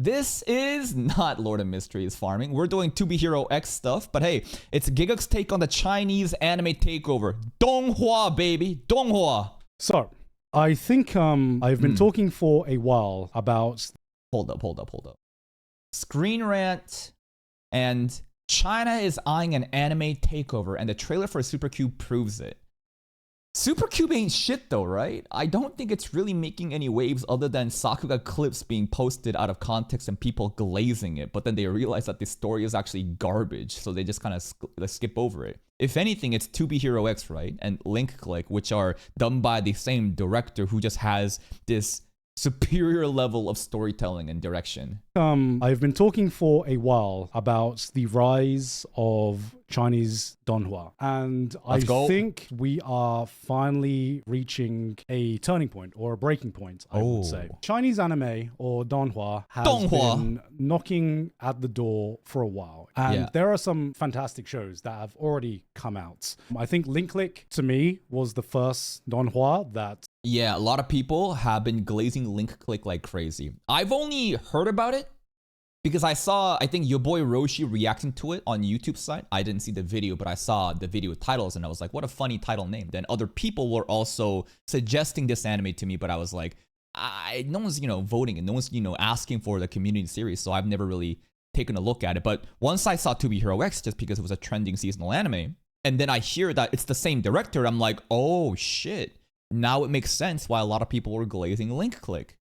This is not Lord of Mysteries farming. We're doing 2B Hero X stuff, but hey, it's Giguk's take on the Chinese anime takeover. Donghua, baby. Donghua. So, I think I've been talking for a while about... Hold up. Screen Rant and China is eyeing an anime takeover, and the trailer for Supercube proves it. Supercube ain't shit though, right? I don't think it's really making any waves other than Sakuga clips being posted out of context and people glazing it, but then they realize that the story is actually garbage, so they just kind of skip over it. If anything, it's 2B Hero X, right? And Link Click, which are done by the same director who just has this superior level of storytelling and direction. I've been talking for a while about the rise of Chinese Donghua, and I think we are finally reaching a turning point or a breaking point, I would say. Chinese anime or Donghua has been knocking at the door for a while, and there are some fantastic shows that have already come out. I think Link Click, to me, was the first Donghua that... Yeah, a lot of people have been glazing Link Click like crazy. I've only heard about it because I saw, I think, your boy Roshi reacting to it on YouTube site. I didn't see the video, but I saw the video titles and I was like, what a funny title name. Then other people were also suggesting this anime to me, but I was like, no one's, voting and no one's, asking for the community series. So I've never really taken a look at it. But once I saw 2B Hero X, just because it was a trending seasonal anime, and then I hear that it's the same director, I'm like, oh shit. Now it makes sense why a lot of people were glazing Link Click.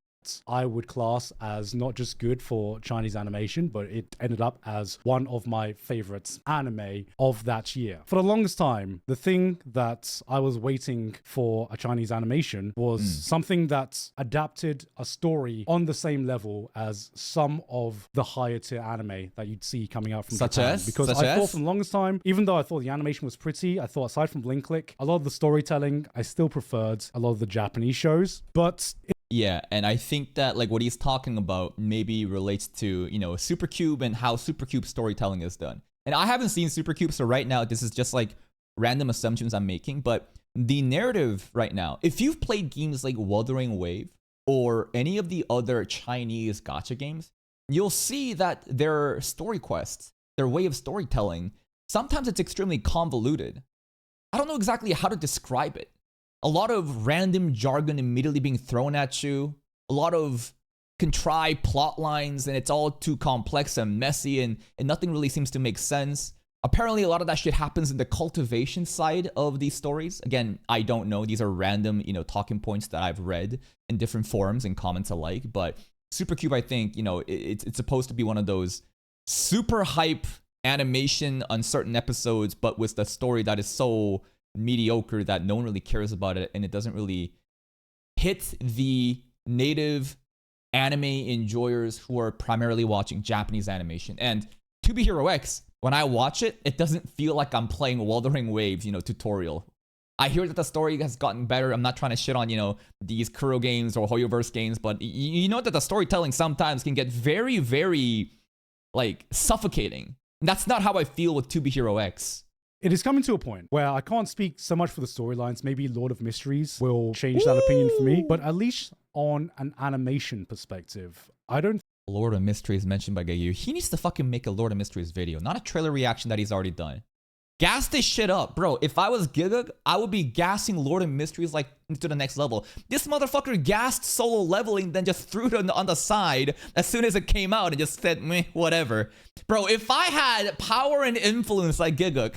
I would class as not just good for Chinese animation, but it ended up as one of my favorites anime of that year. For the longest time, the thing that I was waiting for a Chinese animation was something that adapted a story on the same level as some of the higher tier anime that you'd see coming out from Japan. Because I thought for the longest time, even though I thought the animation was pretty, I thought aside from Link Click, a lot of the storytelling, I still preferred a lot of the Japanese shows. But yeah, and I think that like what he's talking about maybe relates to, Supercube and how Supercube storytelling is done. And I haven't seen Supercube, so right now this is just like random assumptions I'm making, but the narrative right now, if you've played games like Wuthering Wave or any of the other Chinese gacha games, you'll see that their story quests, their way of storytelling, sometimes it's extremely convoluted. I don't know exactly how to describe it. A lot of random jargon immediately being thrown at you. A lot of contrived plot lines, and it's all too complex and messy, and nothing really seems to make sense. Apparently, a lot of that shit happens in the cultivation side of these stories. Again, I don't know. These are random, talking points that I've read in different forums and comments alike. But Supercube, I think, it's supposed to be one of those super hype animation on certain episodes, but with the story that is so mediocre that no one really cares about it, and it doesn't really hit the native anime enjoyers who are primarily watching Japanese animation. And 2B Hero X, when I watch it, it doesn't feel like I'm playing Wuthering Waves, tutorial. I hear that the story has gotten better. I'm not trying to shit on, these Kuro games or Hoyoverse games, but you know that the storytelling sometimes can get very, very, suffocating. And that's not how I feel with 2B Hero X. It is coming to a point where I can't speak so much for the storylines. Maybe Lord of Mysteries will change that opinion for me. But at least on an animation perspective, I don't... Lord of Mysteries mentioned by Gayu. He needs to fucking make a Lord of Mysteries video, not a trailer reaction that he's already done. Gas this shit up, bro. If I was Giguk, I would be gassing Lord of Mysteries to the next level. This motherfucker gassed solo leveling, then just threw it on the side as soon as it came out and just said, meh, whatever. Bro, if I had power and influence like Giguk,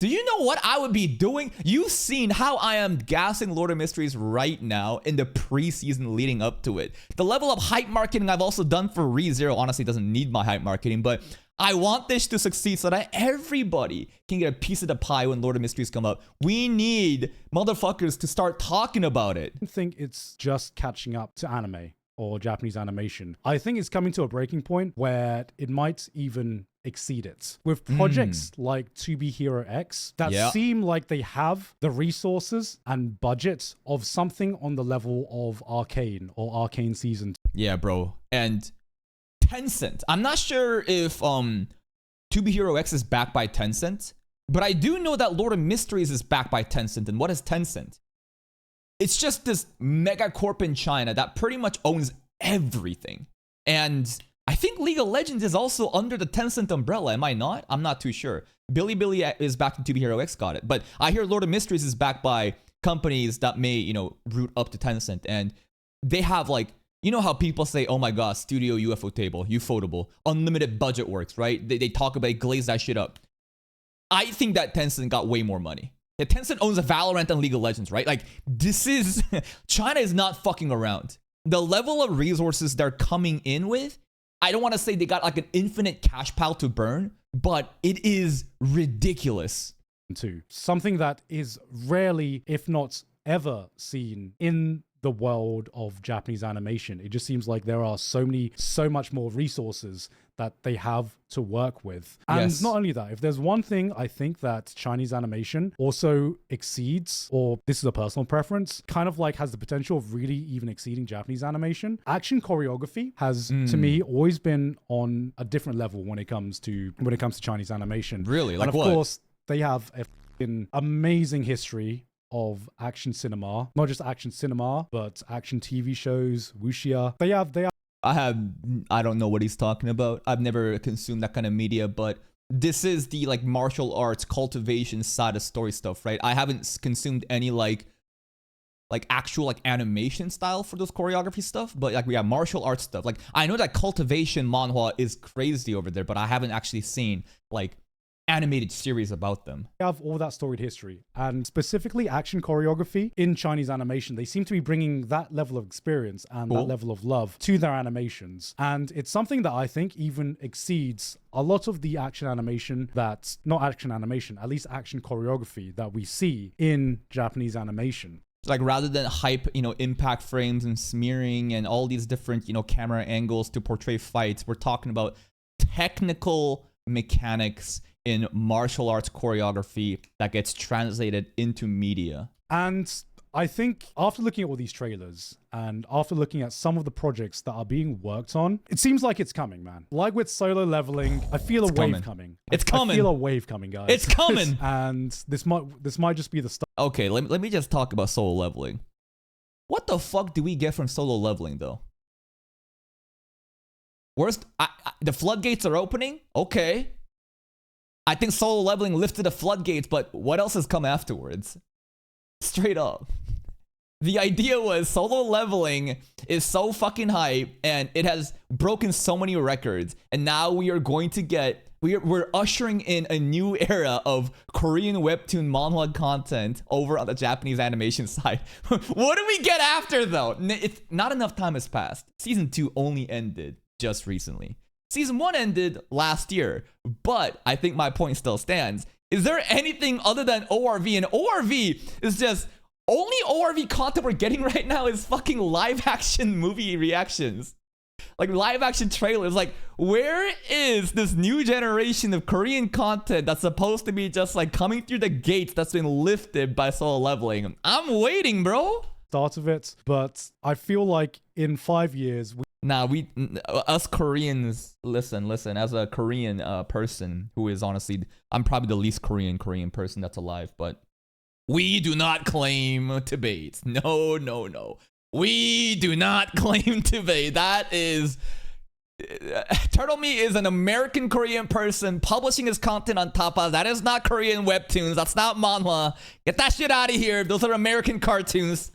do you know what I would be doing? You've seen how I am gassing Lord of Mysteries right now in the preseason leading up to it. The level of hype marketing I've also done for ReZero honestly doesn't need my hype marketing, but I want this to succeed so that everybody can get a piece of the pie when Lord of Mysteries come up. We need motherfuckers to start talking about it. I think it's just catching up to anime or Japanese animation. I think it's coming to a breaking point where it might even exceed it. With projects like 2B Hero X that seem like they have the resources and budget of something on the level of Arcane or Arcane Season 2. Yeah, bro. And Tencent. I'm not sure if 2B Hero X is backed by Tencent, but I do know that Lord of Mysteries is backed by Tencent. And what is Tencent? It's just this mega corp in China that pretty much owns everything. And I think League of Legends is also under the Tencent umbrella. Am I not? I'm not too sure. Bilibili is backed to be Hero X, got it. But I hear Lord of Mysteries is backed by companies that may, root up to Tencent. And they have like, you know how people say, oh my god, Studio UFO Table, Ufotable, unlimited budget works, right? They talk about it, glaze that shit up. I think that Tencent got way more money. Yeah, Tencent owns a Valorant and League of Legends, right? Like, this is... China is not fucking around. The level of resources they're coming in with, I don't want to say they got like an infinite cash pile to burn, but it is ridiculous. Too. Something that is rarely, if not ever, seen in the world of Japanese animation. It just seems like there are so much more resources that they have to work with. And Yes. not only that, if there's one thing I think that Chinese animation also exceeds, or this is a personal preference, kind of like has the potential of really even exceeding Japanese animation, action choreography has, to me, always been on a different level when it comes to Chinese animation. Really? Like and of what? course, they have an amazing history of action cinema, not just action cinema, but action TV shows, wuxia. They have I don't know what he's talking about. I've never consumed that kind of media, but this is the like martial arts cultivation side of story stuff, right? I haven't consumed any like actual like animation style for those choreography stuff, but like we have martial arts stuff. Like I know that cultivation manhwa is crazy over there, but I haven't actually seen like animated series about them. have all that storied history, and specifically action choreography in Chinese animation. They seem to be bringing that level of experience and that level of love to their animations. And it's something that I think even exceeds a lot of the action animation that's not action animation, at least action choreography that we see in Japanese animation. Like rather than hype, impact frames and smearing and all these different, camera angles to portray fights, we're talking about technical mechanics in martial arts choreography that gets translated into media. And I think after looking at all these trailers and after looking at some of the projects that are being worked on, it seems like it's coming, man. Like with Solo Leveling, I feel a wave coming. It's coming. I feel a wave coming, guys. It's coming. And this might just be the start. Okay, let me just talk about Solo Leveling. What the fuck do we get from Solo Leveling, though? The floodgates are opening? Okay. I think Solo Leveling lifted the floodgates, but what else has come afterwards? Straight up. The idea was Solo Leveling is so fucking hype and it has broken so many records, and now we are going to get we're ushering in a new era of Korean webtoon manhwa content over on the Japanese animation side. What do we get after though? It's not enough time has passed. Season 2 only ended just recently. Season 1 ended last year, but I think my point still stands. Is there anything other than ORV? And ORV is just... Only ORV content we're getting right now is fucking live action movie reactions. Like live action trailers. Like, where is this new generation of Korean content that's supposed to be just like coming through the gates that's been lifted by Solo Leveling? I'm waiting, bro. Start of it, but I feel like in 5 years... Nah, us Koreans, listen, as a Korean person who is honestly, I'm probably the least Korean person that's alive, but we do not claim to bait. No. We do not claim to bait. That is... Turtle Me is an American Korean person publishing his content on Tapa. That is not Korean webtoons. That's not manhwa. Get that shit out of here. Those are American cartoons.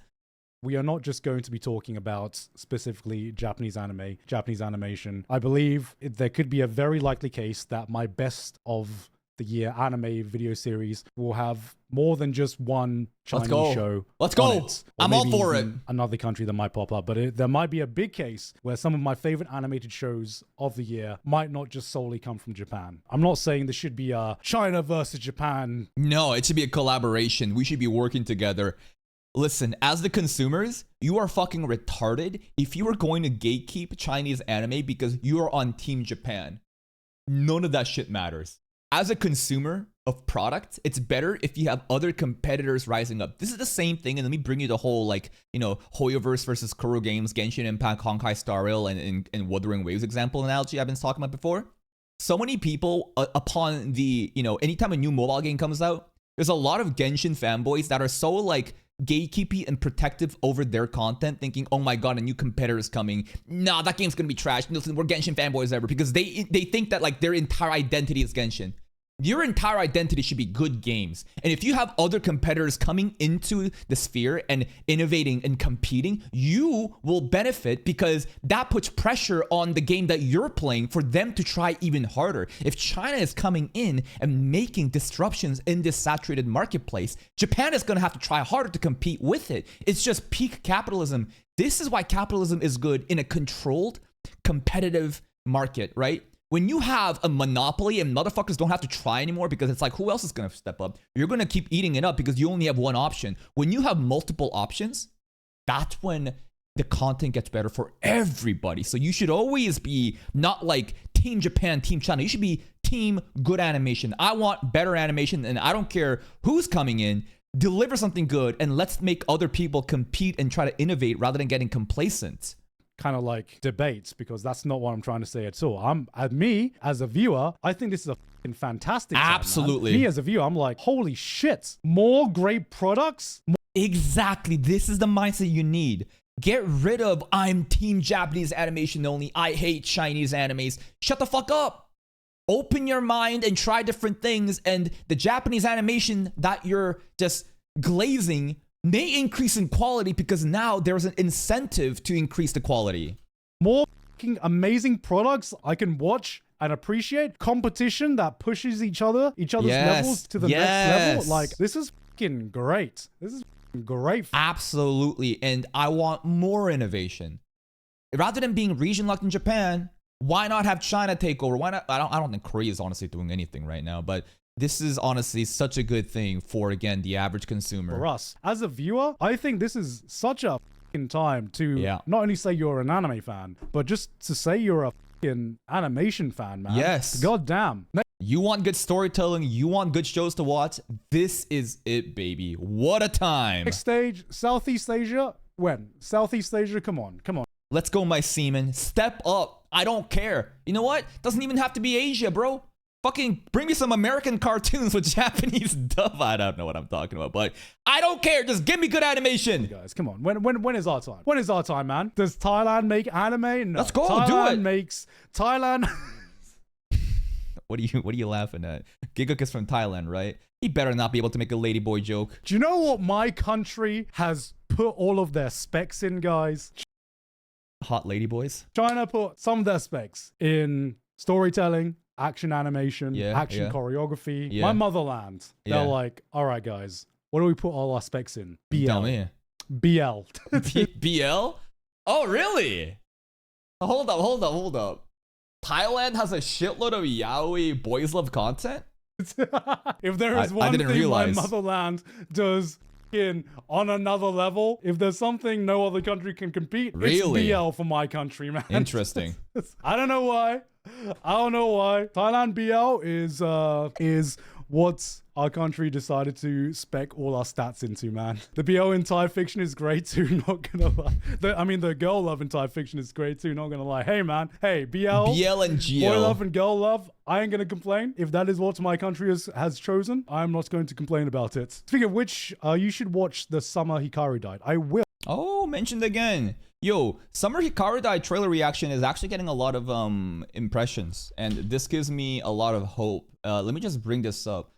We are not just going to be talking about specifically Japanese anime, Japanese animation. I believe there could be a very likely case that my best of the year anime video series will have more than just one Chinese show. Let's go. It, I'm all for it. Another country that might pop up, but there might be a big case where some of my favorite animated shows of the year might not just solely come from Japan. I'm not saying this should be a China versus Japan. No, it should be a collaboration. We should be working together. Listen, as the consumers, you are fucking retarded if you are going to gatekeep Chinese anime because you are on Team Japan. None of that shit matters. As a consumer of product, it's better if you have other competitors rising up. This is the same thing, and let me bring you the whole, Hoyoverse versus Kuro Games, Genshin Impact, Honkai Star Rail, and Wuthering Waves example analogy I've been talking about before. So many people, upon the, anytime a new mobile game comes out, there's a lot of Genshin fanboys that are so, gatekeepy and protective over their content, thinking, oh my god, a new competitor is coming. Nah, that game's gonna be trash. Listen, we're Genshin fanboys ever, because they think that like their entire identity is Genshin. Your entire identity should be good games. And if you have other competitors coming into the sphere and innovating and competing, you will benefit, because that puts pressure on the game that you're playing for them to try even harder. If China is coming in and making disruptions in this saturated marketplace, Japan is going to have to try harder to compete with it. It's just peak capitalism. This is why capitalism is good in a controlled, competitive market, right? When you have a monopoly and motherfuckers don't have to try anymore, because it's like, who else is going to step up? You're going to keep eating it up because you only have one option. When you have multiple options, that's when the content gets better for everybody. So you should always be not like Team Japan, Team China. You should be Team Good Animation. I want better animation, and I don't care who's coming in. Deliver something good, and let's make other people compete and try to innovate rather than getting complacent. Kind of like debates, because that's not what I'm trying to say at all. Me as a viewer, I think this is a fucking fantastic time, Absolutely. man. Me as a viewer, I'm like, holy shit, more great products. Exactly. This is the mindset you need. Get rid of I'm Team Japanese animation only. I hate Chinese animes. Shut the fuck up. Open your mind and try different things, and the Japanese animation that you're just glazing may increase in quality, because now there's an incentive to increase the quality. More fucking amazing products I can watch and appreciate. Competition that pushes each other's levels to the next level. Like, this is fucking great. This is fucking great. Absolutely. And I want more innovation. Rather than being region locked in Japan, why not have China take over? Why not? I don't think Korea is honestly doing anything right now, but this is honestly such a good thing for, again, the average consumer. For us, as a viewer, I think this is such a fucking time to not only say you're an anime fan, but just to say you're a fucking animation fan, man. Yes. God damn. You want good storytelling, you want good shows to watch, this is it, baby. What a time. Next stage, Southeast Asia. When? Southeast Asia, come on. Let's go, my seaman. Step up. I don't care. You know what? Doesn't even have to be Asia, bro. Fucking bring me some American cartoons with Japanese dub. I don't know what I'm talking about, but I don't care. Just give me good animation. Guys, come on. When is our time? When is our time, man? Does Thailand make anime? No. Let's go. Thailand Do it. makes Thailand. What are you laughing at? Giguk is from Thailand, right? He better not be able to make a ladyboy joke. Do you know what my country has put all of their specs in, guys? Hot ladyboys. China put some of their specs in storytelling, action animation, action choreography. My motherland. They're like, all right, guys, what do we put all our specs in? BL. Tell me. BL. BL? Oh, really? Hold up. Thailand has a shitload of yaoi boys love content? If there is one thing realize. my motherland does on another level, if there's something no other country can compete, really? It's BL for my country, man. Interesting. I don't know why. Thailand BL is what our country decided to spec all our stats into, man. The BL in Thai fiction is great too, not gonna lie. The girl love in Thai fiction is great too, not gonna lie. Hey, man. Hey, BL and GL. Boy love and girl love. I ain't gonna complain. If that is what my country has chosen, I'm not going to complain about it. Speaking of which, you should watch The Summer Hikaru Died. I will. Oh, mentioned again. Yo, Summer Hikaru Died trailer reaction is actually getting a lot of impressions, and this gives me a lot of hope. Let me just bring this up.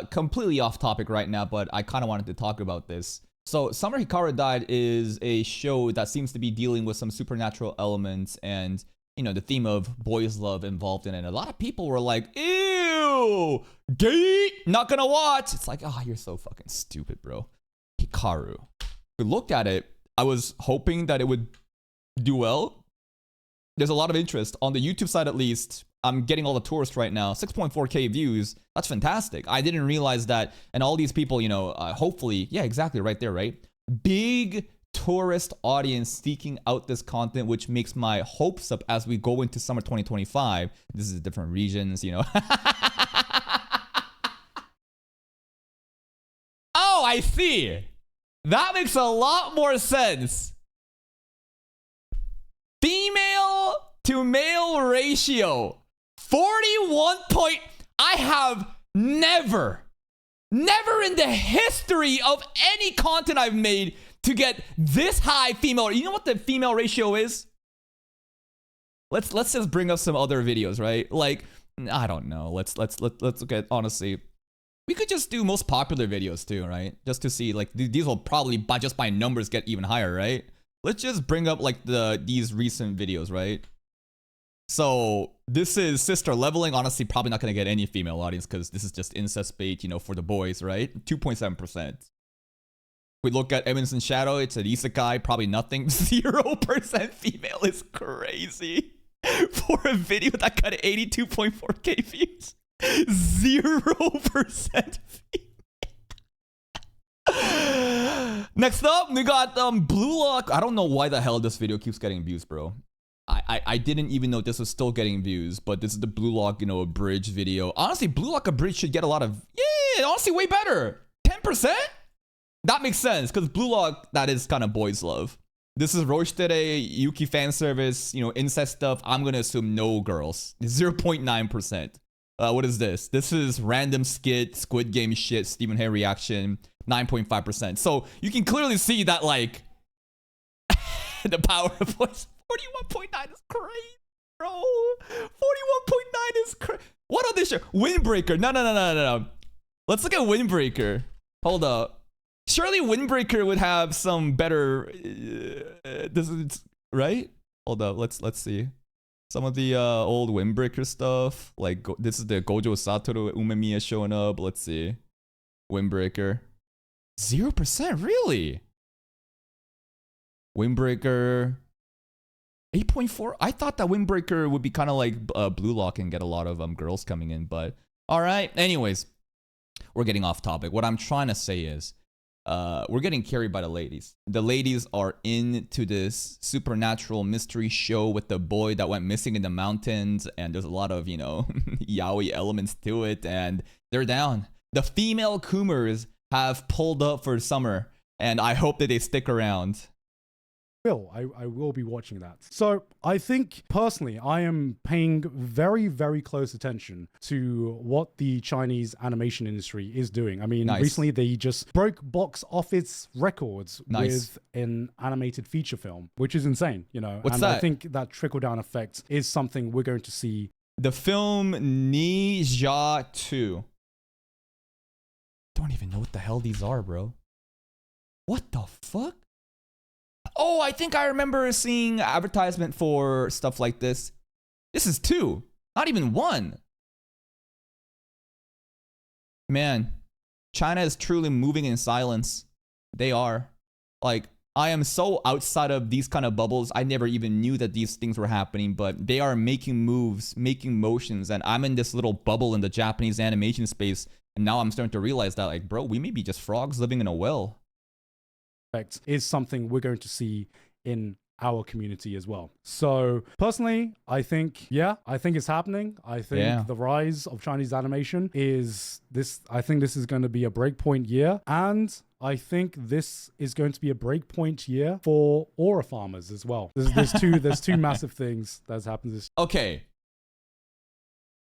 Completely off topic right now, but I kind of wanted to talk about this. So, Summer Hikaru Died is a show that seems to be dealing with some supernatural elements and, you know, the theme of boys' love involved in it. A lot of people were like, ew, gay, not gonna watch. It's like, oh, you're so fucking stupid, bro. Hikaru. We looked at it. I was hoping that it would do well. There's a lot of interest on the YouTube side, at least. I'm getting all the tourists right now. 6.4K views. That's fantastic. I didn't realize that. And all these people, you know, hopefully, yeah, exactly, right there, right? Big tourist audience seeking out this content, which makes my hopes up as we go into summer 2025. This is different regions, you know. Oh, I see. That makes a lot more sense. Female to male ratio. 41 point. I have never Never in the history of any content I've made to get this high female. You know what the female ratio is? Let's just bring up some other videos, right? Like, I don't know. Let's look at, honestly. We could just do most popular videos too, right? Just to see, like, these will probably by numbers get even higher, right? Let's just bring up like these recent videos, right? So this is Sister Leveling. Honestly, probably not gonna get any female audience because this is just incest bait, you know, for the boys, right? 2.7%. We look at Evanston Shadow. It's an isekai, probably nothing. 0% female is crazy for a video that got 82.4k views. 0% female. Next up, we got Blue Lock. I don't know why the hell this video keeps getting views, bro. I didn't even know this was still getting views, but this is the Blue Lock, you know, abridged video. Honestly, Blue Lock abridged should get a lot of, yeah, honestly, way better. 10%? That makes sense, because Blue Lock, that is kind of boys love. This is Roshtere, Yuki fan service, you know, incest stuff. I'm going to assume no girls. 0.9%. What is this? This is random skit, Squid Game shit, Stephen Hay reaction, 9.5%. So you can clearly see that, like, the power of voice. 41.9 is crazy, bro. 41.9 is crazy. What other show? Windbreaker. No. Let's look at Windbreaker. Hold up. Surely Windbreaker would have some better, right? Hold up. Let's see. Some of the old Windbreaker stuff. Like this is the Gojo Satoru Umemiya showing up. Let's see. Windbreaker. 0%, really? Windbreaker. 8.4. I thought that Windbreaker would be kind of like Blue Lock and get a lot of girls coming in, but all right. Anyways, we're getting off topic. What I'm trying to say is, we're getting carried by the ladies. The ladies are into this supernatural mystery show with the boy that went missing in the mountains, and there's a lot of, you know, yaoi elements to it, and they're down. The female Kumers have pulled up for summer, and I hope that they stick around. I will be watching that. So I think personally, I am paying very, very close attention to what the Chinese animation industry is doing. I mean, recently they just broke box office records with an animated feature film, which is insane, you know. What's that? I think that trickle-down effect is something we're going to see. The film Ninja 2. Don't even know what the hell these are, bro. What the fuck? Oh, I think I remember seeing advertisement for stuff like this. This is 2, not even 1. Man, China is truly moving in silence. They are. Like, I am so outside of these kind of bubbles. I never even knew that these things were happening, but they are making moves, making motions, and I'm in this little bubble in the Japanese animation space, and now I'm starting to realize that, like, bro, we may be just frogs living in a well. Is something we're going to see in our community as well. So personally, I think it's happening. I think the rise of Chinese animation is this. I think this is going to be a breakpoint year, and I think this is going to be a breakpoint year for aura farmers as well. There's two massive things that's happened this. Okay,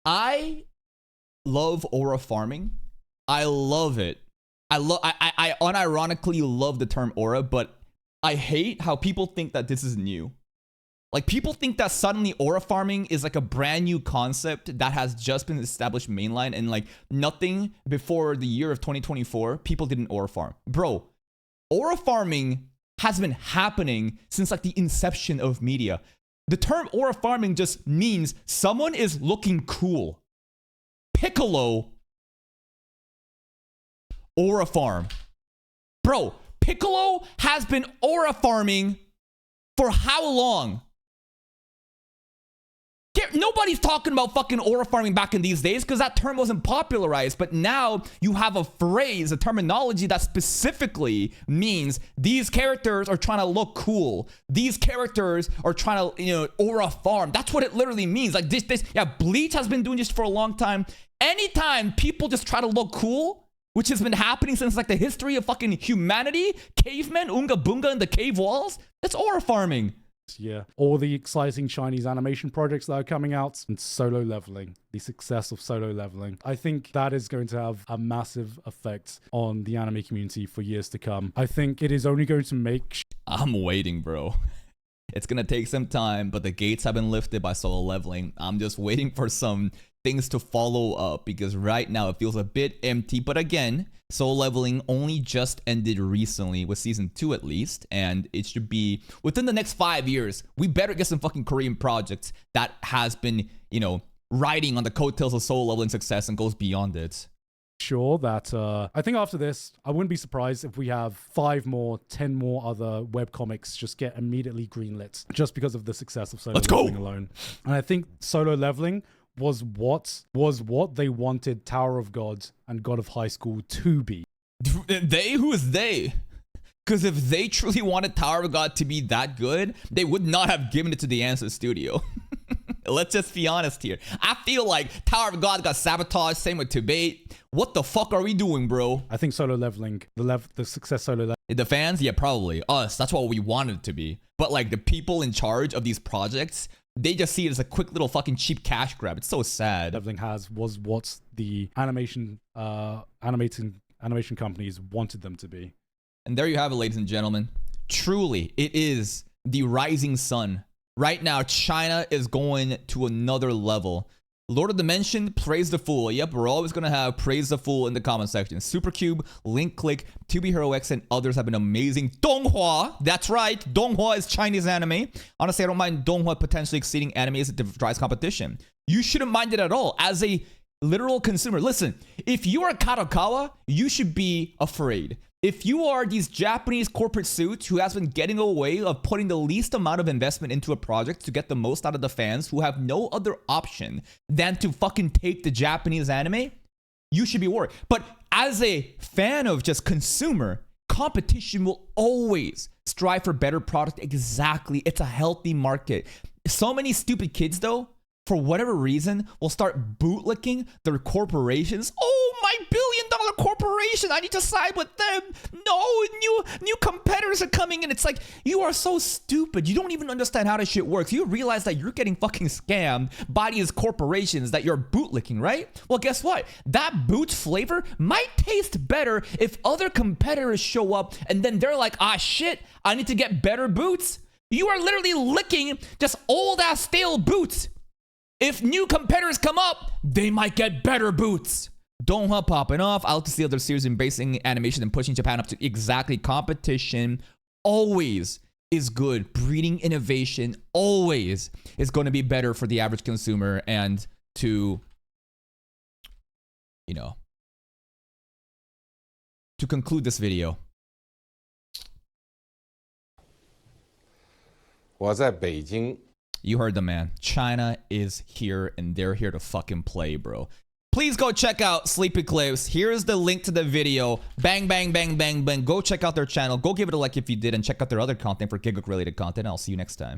I love aura farming. I love it. I unironically love the term aura, but I hate how people think that this is new. Like, people think that suddenly aura farming is like a brand new concept that has just been established mainline, and like nothing before the year of 2024, people didn't aura farm. Bro, aura farming has been happening since like the inception of media. The term aura farming just means someone is looking cool. Piccolo aura farm. Bro, Piccolo has been aura farming for how long? Nobody's talking about fucking aura farming back in these days because that term wasn't popularized. But now you have a phrase, a terminology that specifically means these characters are trying to look cool. These characters are trying to, you know, aura farm. That's what it literally means. Like yeah, Bleach has been doing this for a long time. Anytime people just try to look cool, which has been happening since like the history of fucking humanity, cavemen, Unga Bunga in the cave walls, that's aura farming. year. All the exciting Chinese animation projects that are coming out, and Solo Leveling, the success of Solo Leveling. I think that is going to have a massive effect on the anime community for years to come. I think it is only going to make... I'm waiting, bro. It's gonna take some time, but the gates have been lifted by Solo Leveling. I'm just waiting for some things to follow up because right now it feels a bit empty. But again, Solo Leveling only just ended recently with season 2 at least, and it should be within the next 5 years. We better get some fucking Korean projects that has been, you know, riding on the coattails of Solo Leveling success and goes beyond it. Sure that I think after this, I wouldn't be surprised if we have 5 more, 10 more other webcomics just get immediately greenlit just because of the success of Solo Leveling alone. And I think Solo Leveling was what they wanted Tower of God and God of High School to be. They? Who is they? Because if they truly wanted Tower of God to be that good, they would not have given it to the Answer Studio. Let's just be honest here. I feel like Tower of God got sabotaged. Same with Tibate. What the fuck are we doing, bro? I think Solo Leveling, the success Solo Leveling. The fans? Yeah, probably. Us. That's what we wanted it to be. But like the people in charge of these projects, they just see it as a quick little fucking cheap cash grab. It's so sad. Leveling was what the animation companies wanted them to be. And there you have it, ladies and gentlemen. Truly, it is the rising sun. Right now, China is going to another level. Lord of Dimension, praise the fool. Yep, we're always going to have praise the fool in the comment section. Supercube, Link Click, 2B Hero X, and others have been amazing. Donghua, that's right. Donghua is Chinese anime. Honestly, I don't mind Donghua potentially exceeding anime as it drives competition. You shouldn't mind it at all. As a literal consumer, listen, if you are Kadokawa, you should be afraid. If you are these Japanese corporate suits who has been getting away of putting the least amount of investment into a project to get the most out of the fans who have no other option than to fucking take the Japanese anime, you should be worried. But as a fan of just consumer, competition will always strive for better product. Exactly. It's a healthy market. So many stupid kids, though, for whatever reason, will start bootlicking their corporations. Oh, my billion-dollar corporation, I need to side with them. No, new competitors are coming in. It's like, you are so stupid. You don't even understand how this shit works. You realize that you're getting fucking scammed by these corporations that you're bootlicking, right? Well, guess what? That boot flavor might taste better if other competitors show up and then they're like, ah, shit, I need to get better boots. You are literally licking just old-ass stale boots. If new competitors come up, they might get better boots. Donghua popping off. I like to see other series embracing animation and pushing Japan up to exactly competition. Always is good. Breeding innovation always is going to be better for the average consumer. And to, you know, to conclude this video. 我在北京 You heard the man. China is here and they're here to fucking play, bro. Please go check out Sleepy Clips. Here's the link to the video. Bang, bang, bang, bang, bang. Go check out their channel. Go give it a like if you did and check out their other content for Gigguk related content. I'll see you next time.